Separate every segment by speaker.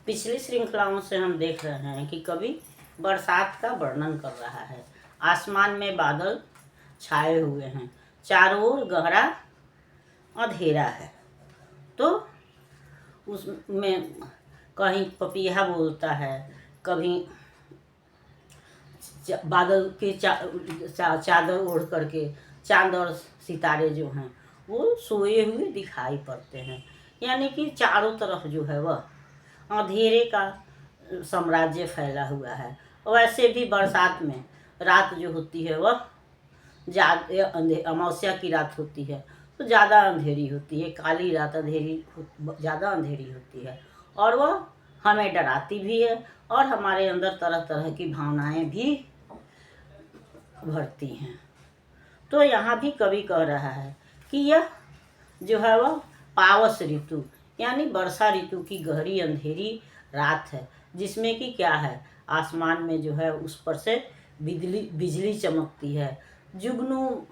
Speaker 1: पिछली श्रृंखलाओं से हम देख रहे हैं कि कवि बरसात का वर्णन कर रहा है। आसमान में बादल छाए हुए हैं, चारों ओर गहरा अंधेरा है। तो उसमें कहीं पपीहा बोलता है, कभी बादल के चादर ओढ़ करके चांद और सितारे जो हैं वो सोए हुए दिखाई पड़ते हैं। यानी कि चारों तरफ जो है वह अंधेरे का साम्राज्य फैला हुआ है। वैसे भी बरसात में रात जो होती है वह अमावस्या की रात होती है तो ज़्यादा अंधेरी होती है, काली रात ज़्यादा अंधेरी होती है और वह हमें डराती भी है और हमारे अंदर तरह तरह की भावनाएं भी भरती हैं। तो यहाँ भी कवि कह रहा है कि यह जो है वह पावस ऋतु यानी वर्षा ऋतु की गहरी अंधेरी रात है, जिसमें कि क्या है, आसमान में जो है उस पर से बिजली चमकती है, जुगनू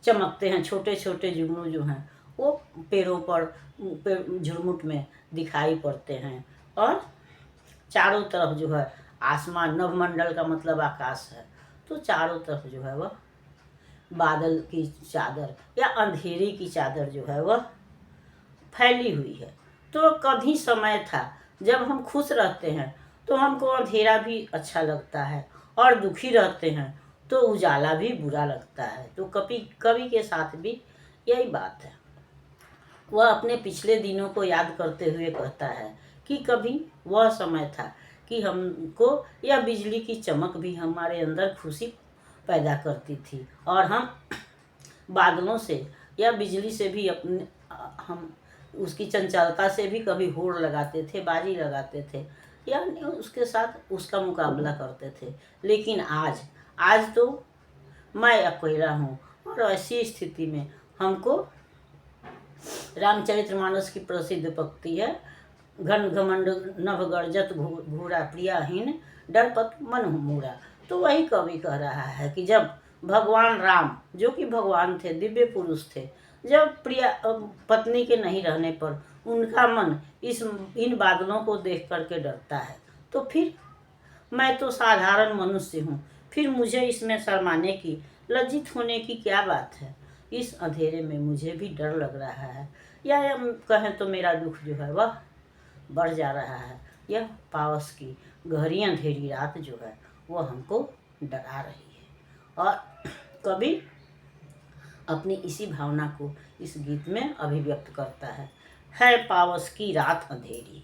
Speaker 1: चमकते हैं, छोटे छोटे जुगनू जो हैं वो पेड़ों पर झुरमुट में दिखाई पड़ते हैं और चारों तरफ जो है आसमान, नभमंडल का मतलब आकाश है, तो चारों तरफ जो है वह बादल की चादर या अंधेरे की चादर जो है वह फैली हुई है। तो कभी समय था जब हम खुश रहते हैं तो हमको अंधेरा भी अच्छा लगता है और दुखी रहते हैं तो उजाला भी बुरा लगता है। तो कवि के साथ भी यही बात है। वह अपने पिछले दिनों को याद करते हुए कहता है कि कभी वह समय था कि हमको यह बिजली की चमक भी हमारे अंदर खुशी पैदा करती थी और हम बादलों से या बिजली से भी हम उसकी चंचलता से भी कभी होड़ लगाते थे, बाजी लगाते थे या उसके साथ उसका मुकाबला करते थे। लेकिन आज तो मैं अकेला हूँ और ऐसी स्थिति में हमको रामचरितमानस की प्रसिद्ध पंक्ति है, घन घमंड नभ गर्जत घूरा प्रियाहीन डरपत मन मूरा। तो वही कवि कह रहा है कि जब भगवान राम, जो कि भगवान थे, दिव्य पुरुष थे, जब प्रिया पत्नी के नहीं रहने पर उनका मन इन बादलों को देख करके डरता है, तो फिर मैं तो साधारण मनुष्य हूँ, फिर मुझे इसमें शर्माने की, लज्जित होने की क्या बात है। इस अंधेरे में मुझे भी डर लग रहा है या कहें तो मेरा दुख जो है वह बढ़ जा रहा है। यह पावस की गहरी अंधेरी रात जो है वह हमको डरा रही है और कवि अपनी इसी भावना को इस गीत में अभिव्यक्त करता है पावस की रात अंधेरी,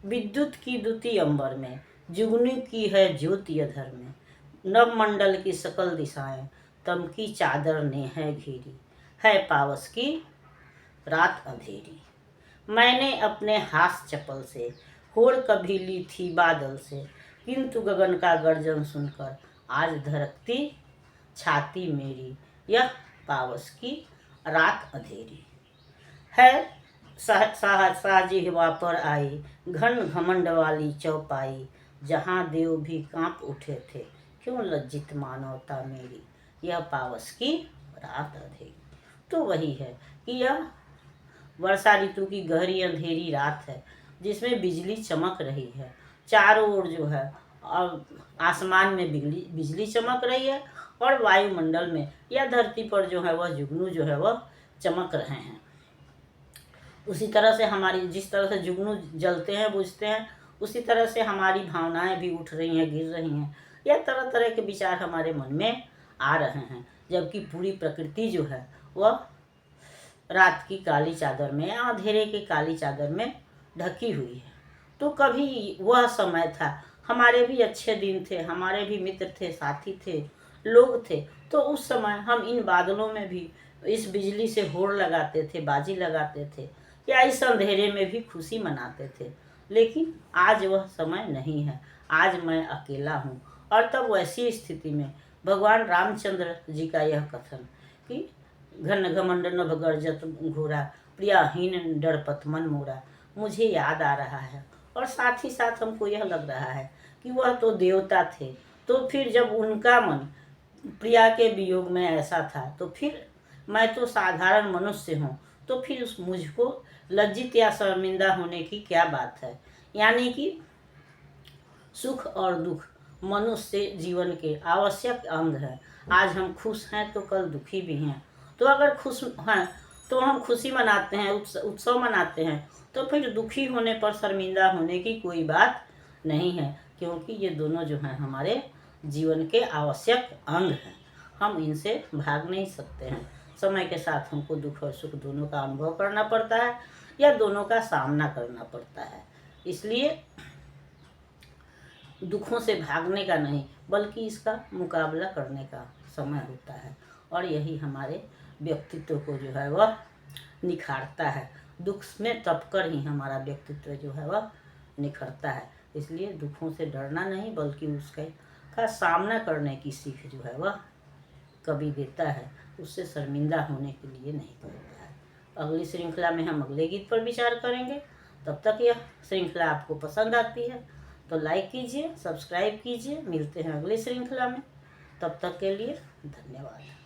Speaker 1: विद्युत की द्युति अंबर में, जुगनू की है ज्योति अधर में, नवमंडल की सकल दिशाएं तम की चादर ने है घेरी, है पावस की रात अंधेरी। मैंने अपने हाथ चपल से होड़ कभी ली थी बादल से, किंतु गगन का गर्जन सुनकर आज धड़कती छाती मेरी, यह पावस की रात अंधेरी है। साजिहवा पर आई घन घमंड वाली चौपाई, जहाँ देव भी कांप उठे थे, क्यों लज्जित मानवता मेरी, यह पावस की रात अंधेरी। तो वही है कि यह वर्षा ऋतु की गहरी अंधेरी रात है जिसमें बिजली चमक रही है, चारों ओर जो है आसमान में बिजली चमक रही है और वायुमंडल में या धरती पर जो है वह जुगनू जो है वह चमक रहे हैं। उसी तरह से हमारी, जिस तरह से जुगनू जलते हैं बुझते हैं, उसी तरह से हमारी भावनाएं भी उठ रही हैं, गिर रही हैं या तरह तरह के विचार हमारे मन में आ रहे हैं, जबकि पूरी प्रकृति जो है वह रात की काली चादर में या अंधेरे की काली चादर में ढकी हुई है। तो कभी वह समय था, हमारे भी अच्छे दिन थे, हमारे भी मित्र थे, साथी थे, लोग थे, तो उस समय हम इन बादलों में भी इस बिजली से होड़ लगाते थे, बाजी लगाते थे या इस अंधेरे में भी खुशी मनाते थे। लेकिन आज वह समय नहीं है, आज मैं अकेला हूँ। और तब वैसी स्थिति में भगवान रामचंद्र जी का यह कथन कि घन घमंड नभ गर्जत घोरा प्रियाहीन डरपत मन मोरा मुझे याद आ रहा है और साथ ही साथ हमको यह लग रहा है कि वह तो देवता थे, तो फिर जब उनका मन प्रिया के वियोग में ऐसा था तो फिर मैं तो साधारण मनुष्य हूँ, तो फिर मुझको लज्जित या शर्मिंदा होने की क्या बात है। यानी कि सुख और दुख मनुष्य जीवन के आवश्यक अंग है। आज हम खुश हैं तो कल दुखी भी हैं। तो अगर खुश हैं तो हम खुशी मनाते हैं, उत्सव मनाते हैं, तो फिर दुखी होने पर शर्मिंदा होने की कोई बात नहीं है, क्योंकि ये दोनों जो हैं हमारे जीवन के आवश्यक अंग हैं। हम इनसे भाग नहीं सकते हैं। समय के साथ हमको दुख और सुख दोनों का अनुभव करना पड़ता है या दोनों का सामना करना पड़ता है। इसलिए दुखों से भागने का नहीं, बल्कि इसका मुकाबला करने का समय होता है, और यही हमारे व्यक्तित्व को जो है वह निखारता है। दुख में तपकर ही हमारा व्यक्तित्व जो है वह निखरता है। इसलिए दुखों से डरना नहीं, बल्कि उसका सामना करने की सीख जो है वह कभी देता है, उससे शर्मिंदा होने के लिए नहीं करता है। अगली श्रृंखला में हम अगले गीत पर विचार करेंगे। तब तक यह श्रृंखला आपको पसंद आती है तो लाइक कीजिए, सब्सक्राइब कीजिए। मिलते हैं अगली श्रृंखला में, तब तक के लिए धन्यवाद।